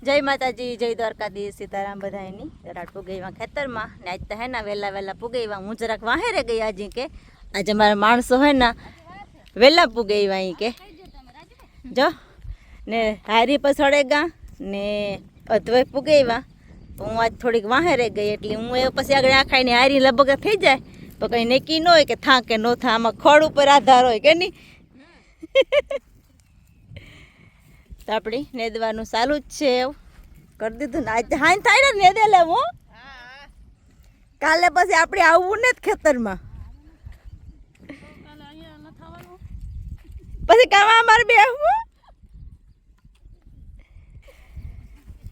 जय माताजी जय द्वारकाधीश सीताराम बधाईनी रात पुगईवा खेतर में ने आज तो है ना वेला वेला पुगईवा हूँ जराक वाहे रह गई आज के आज अमारा माणसो है ना वेला पुगईवा के जो ने हारी पर सड़ेगा ने अधवे पुगईवा तो हूँ आज थोड़ी वाहे रह गई एटले हूँ ए पछी आगळ आखाई ने हारी लगभग थी जाए तो कहीं नक्की न होय के था के नो था आमां खड़ पर आधार होय के नहीं। तो अपनी नेदवानुं चालू ज छे कर दीधुं ने आज हाई थाय ने नेदे लेवो काले पछी आपणे आववुं ने खेतरमां पछी कामा अमारे बेहवुं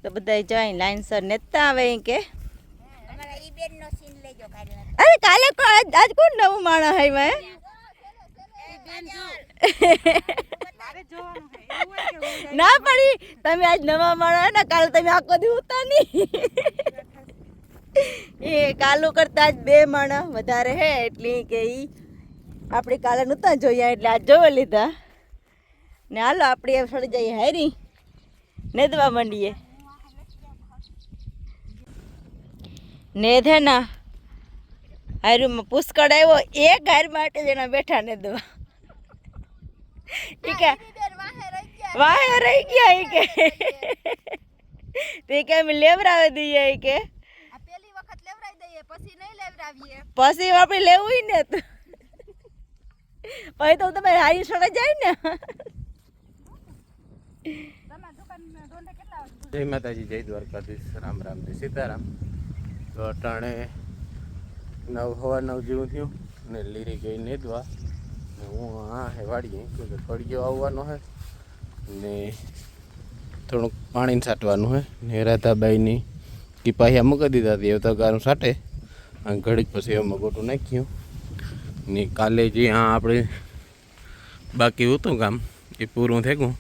तो बधाई जोई लाइन सर नेता आवे के અમારા ઈ બેનનો સીન લેજો કાલે अरे काले को आज कोण नवुं माणस है मैं ना पड़ी तमे आज नवा माणा है ना काल तमे आखो दी उता नहीं ए कालू करता आज बे माणा वधारे है एटली के ई आपणी काले नता जोया એટલે आज જોવે લીધા ને હાલો આપણે એ સડી જઈએ હારી નેદવા માંડીએ નેદ है ना हारू में पुष्कળ આવ્યો એક હાર માટે જેના બેઠા નેદવા ठीक है वाहे रही गया है के ते के हम लेवरावे दीए के આ પેલી વખત લેવરાઈ દઈએ પછી નહીં લેવરાવીએ પછી આપણે લેવું ही ने तो પછી તો તમે હારી સડે જાય ને તમારા દુકાન ડોંડે કેટલા વાગે जय माताजी जय द्वारकाधीश राम राम जय सीताराम। तो अटाणे 9:15 जेवुं थयुं ने लीरी गई नेदवा ने हूँ हाँ है वाड़ीए क्योंकि फड़ियो आववानो है ने थोड़ुंक पाणी छांटवानुं है ने राधाबाईनी कीपाहिया मूकी दीधा हता एवं तगारुं छांटे अने घड़ीक पछी एमां गोटुं नाख्युं ने काले जे हाँ आपणे बाकी हतुं काम ए पूरुं थई गयुं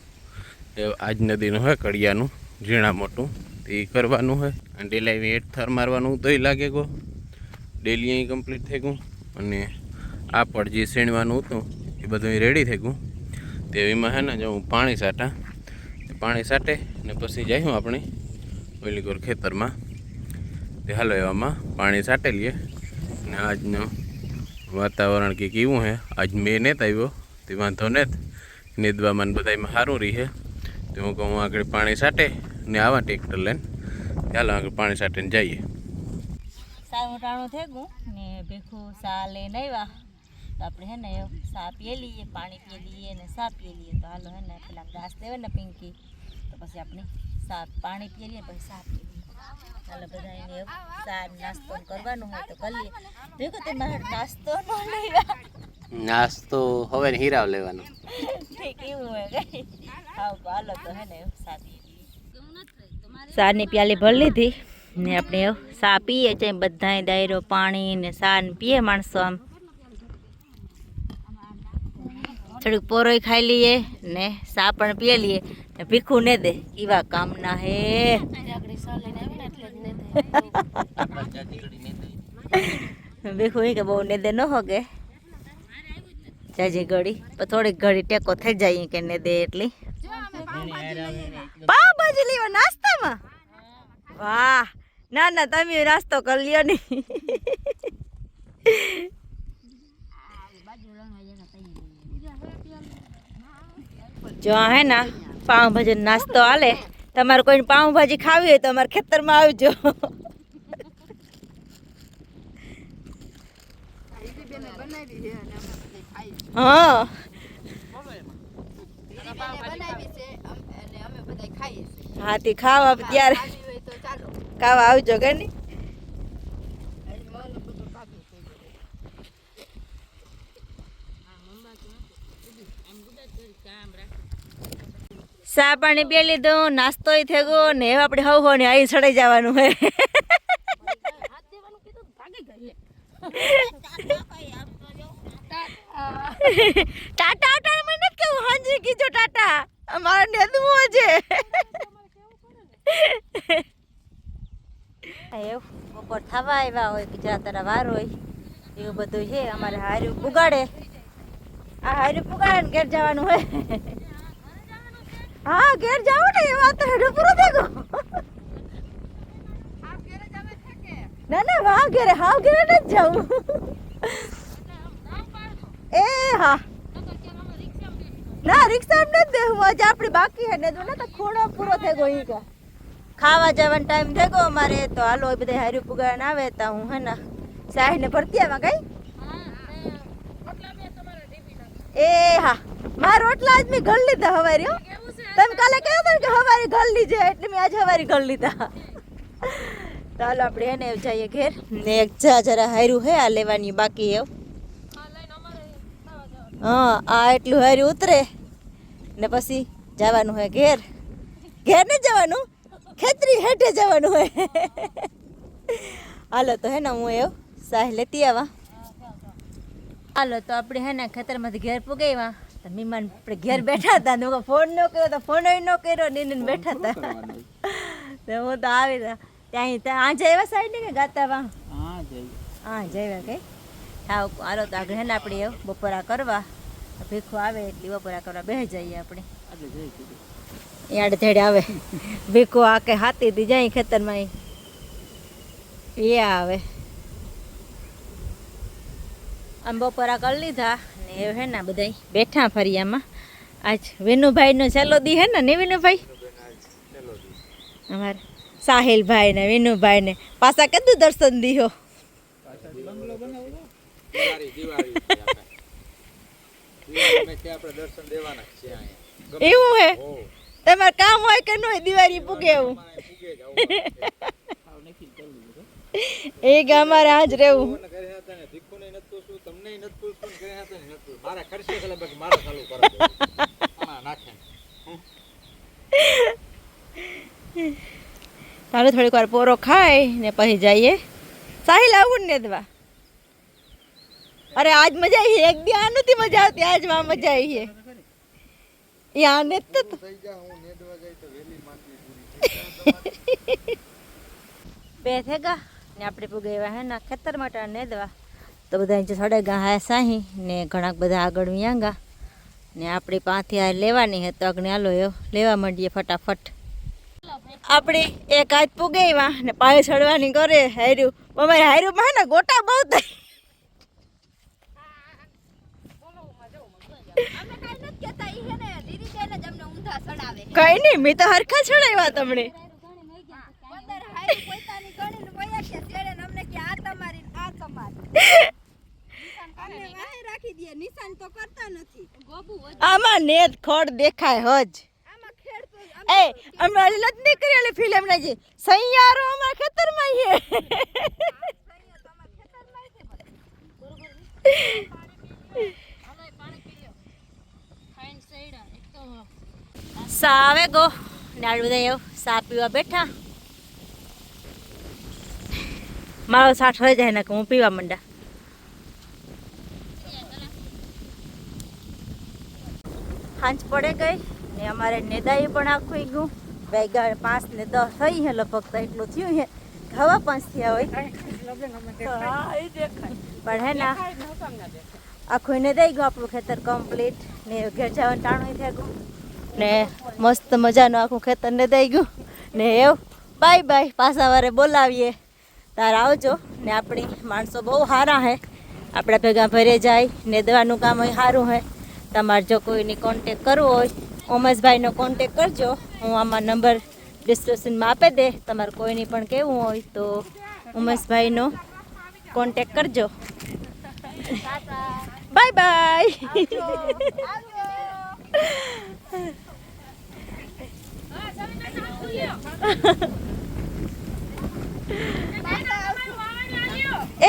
ए आज नदीनुं है कड़ियानुं झीणा मोटुं ते करवानुं है अने डेलावी हेठ थर मारवानुं तोय लागे गो डेली कम्प्लीट थई गयुं अने आ पर जे सीणवानुं हतुं ए बधुं रेडी थई गयुं तेवीमां है ने जो हूँ पाणी साटा पाणी साटे ने पछी जायूं आपणे ओली कोर खेतरमां ते हालो एवामां पाणी साटे लीए ने आजनो वातावरण के केवुं है आज मे नेत आव्यो ते वांधो नेत नेदवामां ने बधाईमां सारूं रहे तो हूँ कहूँ आगे पाणी साटे ने आवा ट्रेक्टर लईने चालो आगे पाणी साटे जाइए। सारू टाणું થઈ ગયું ને ભેખું સા લઈને આવ્યા તો આપણે હે ને સા પીએ લઈએ પાણી પીએ લઈએ ને સા પીએ લઈએ તો હાલો હે ને પેલા ઘાસ દેવે ને પિંકી તો પછી આપણે સા પાણી પીએ લઈએ પછી સા પીએ હાલો બધાને સા નાસ્તો કરવાનો હોય તો કરી લઈએ ભેખું તે મારે નાસ્તો ન લેવા नास्तो हवे हीराव लेवानो ठीक એવું હોય ગઈ હાવ હાલો તો હે ને સા પીએ સા ની પ્યાલી ભરી લીધી ने अपने सा पीए चाहे बधाई दायरो पानी ने सा पीए माणसो आम थोड़ी पोरो खाई लिए ने सा पण पीए लिए ने भीखू ने दे कीवा काम ना है भीखू ही के बहु ने दे न होगे जाजी घड़ी पर थोड़ी घड़ी टेको थे जाई के ने दे एटली पाव भाजी लेवा नास्ता में वाह ना ना तमे नास्तो कर लियो नहीं जो है ना पाव भाजी नास्तो आले तमारे कोई पाव भाजी खावी है तो अमारे खेतर में आवजो हाँ हाँ ती खावा त्यारे खावा आवजो के नहीं सा पानी पी लीधो नास्तो थे गो ने आपणे हव हो ने आई सड़ाई जवानुं है टाटा टाटा मैंने क्यों हाँ जी की जो टाटा हमारा नेदवो छे बपोर थवा आव्या होय कि जातरा वार होय एवुं बधुं छे अमारे हार्युं पुगाड़े आ हार्युं पुगाड़े ने घेर जवानुं होय हाँ घेर जाओ ने वात हेडो पूरो थई गयो ઘેરે નથી જવું એ હા ના રિક્ષા નથી દેવું આજે આપણી બાકી હે ને તો ના તો ખોડો પૂરો થઈ ગયો ઈ કા ખાવા જવાનો ટાઈમ થઈ ગયો અમારે તો હાલો બધા હાર્યું પુગાણ આવે તો હું હે ને સાહેબ ને ભરતી આવા કઈ એ હા મારા રોટલા આજ મેં ઘર લીધા હવારી હો તમે કાલે કહ્યું હતું કે હવારી ઘર લીજે એટલે મેં આજે હવારી ઘર લીધા તો હાલો આપણે એને જઈએ ઘેર ને એક જરા હાર્યું હે આ લેવાની બાકી એવું હા આ એટલું હાર્યું ઉતરે ને પછી જવાનું હોય ઘેર ને જવાનું ખેતરી હેઠે જવાનું હોય હાલો તો હે ને હું એવું સાહ લેતી આવા હાલો તો આપણે હે ને ખેતરમાંથી ઘેર પુગાવ્યા તો મહેમાન આપણે ઘેર બેઠા હતા ને ફોન ન કર્યો તો ફોન ન કર્યો ને બેઠા હતા તો હું તો આવી ત્યાં આ જવા સાઈડ ને કે ગાતાવા હા જવા કઈ હા હાલો તો આગળ હે ને આપણે એવું બપોરા કરવા ભીખો આવે એટલી બપોરા કરવા બેસી જઈએ આપણે યાડ થેડે આવે ભીખો આ કે હાથી થી જાય ખેતરમાં એ આવે આમ બપોરા કરી લીધા ને એ હે ને બધા બેઠા ફરિયામાં આજ વિનુભાઈ નો છેલ્લો દી હે ને વિનુભાઈ અમારે સાહિલભાઈ ને વિનુભાઈ ને પાછા કદું દર્શન દીહો એવું હે તમારે કામ હોય કે ન હોય દિવાળી પૂગે એવું એ કે અમારે આજ રહેવું ચાલો થોડીક વાર પોરો ખાય ને પછી જઈએ સાહિલ આવું ને દવા અરે આજ મજા આવી એક દી આ નથી મજા આવતી આજ માં મજા આવી છે યા ને તો બે થેગા ને આપણે પુગાવ્યા હે ના ખેતર માટે નેદવા તો બધા નીચે સડેગા હા સાહી ને ઘણા બધા આગળ વ્યાંગા ને આપણી પાથી આ લેવાની હે તો અગ્નિ હાલો એવો લેવા માંડીએ ફટાફટ આપણે એક હાથ પુગાવ્યા ને પાય ચડવાની કરે હાર્યું અમારે હાર્યું માં ને ગોટા બહુ થાય કઈ નઈ મેં તો હરખા ચડાવ્યા તમને આમાં નેત ખોડ દેખાય હજ એ અમે લત નીકળી ઓલી ફિલ્મ ના જે સૈયારો અમારા ખેતરમાં છે સા આવે ગો ને આ બધા એવું સા પીવા બેઠા મારો સાઠ હોય જાય ને કે હું પીવા માંડા હાંજ પડે ગઈ ને અમારે નેદાઈ પણ આખું ગયું વાગ્યા 5 ને 10 થઈ હે લગભગ તો એટલું થયું હે હવા 5 થયા હોય પણ હે ના આખું નેદાઈ ગયું આપણું ખેતર કમ્પ્લીટ ને ઘેર જવાનું ટાણું થઈ ગયું ને મસ્ત મજાનું આખું ખેતર નેદાઈ ગયું ને એવું બાય બાય પાછા વારે બોલાવીએ તાર આવજો ને આપણી માણસો બહુ સારા હે આપણા ભેગા ભરે જાય નેદવાનું કામ હોય સારું હે તમારે જો કોઈની કોન્ટેક કરવો હોય ઉમેશભાઈનો કોન્ટેક કરજો હું આમાં નંબર ડિસ્ક્રિપ્શનમાં આપી દે તમારે કોઈની પણ કહેવું હોય તો ઉમેશભાઈનો કોન્ટેક કરજો બાય બાય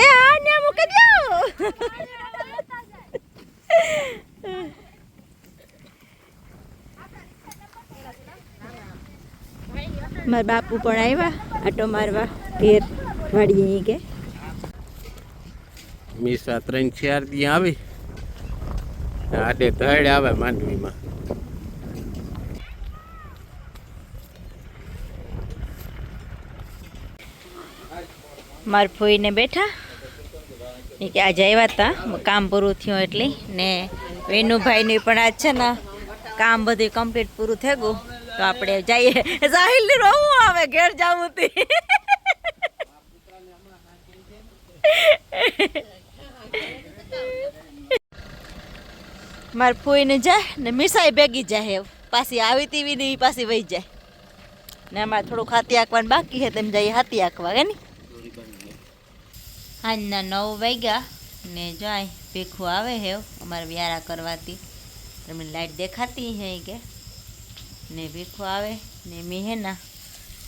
એ આ ને મૂકી દો મારા બાપુ પણ આવ્યા આટો મારવા ઘેર વાડીએ કે મીસા 3-4 દી આવી આટે ધડ આવે માંડવીમાં મારા ફોઈને બેઠા એ કે આજે આવ્યા હતા કામ પૂરું થયું એટલે ને વેનુભાઈની પણ આજ છે ને કામ બધું કમ્પ્લીટ પૂરું થઈ ગયું તો આપણે જઈએ સાહિલ ને રોવું આવે ઘેર જવું હતી મારે ફૂઈને જાય ને મીસાઈ ભેગી જાય એવું પાછી આવી તીવી ને ઈ પાછી વહી જાય ને અમારે થોડુંક હાથી આંકવાનું બાકી છે તેમ જઈએ હાથી આંકવા કે ને હાજના 9 વાગ્યા ને જાય ભેખું આવે હે અમારે વ્યારા કરવાથી તમને લાઈટ દેખાતી હે કે ને ભેખું આવે ને મેં હે ના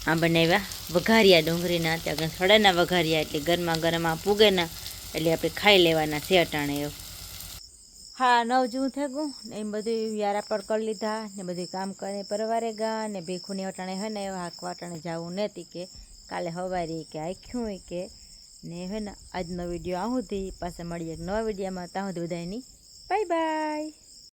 આ બનાવ્યા વઘારિયા ડુંગળીના ત્યાં સડાના વઘારિયા એટલે ગરમા ગરમ આ પૂગે ના એટલે આપણે ખાઈ લેવાના છે અટાણે એવું હા 9 જેવું થઈ ગયું ને એમ બધું વ્યારા પર કરી લીધા ને બધું કામ કરીને પરવારે ગયા ને ભેખુંની અટાણે હે ને હાંકવા અટાણે જવું નહોતી કે કાલે સવારે કે આખ્યું હોય કે ને હે ને આજનો વિડીયો આવું હતી પાછા મળીએ એક નવા વિડીયોમાં ત્યાં સુધી બધાની બાય બાય.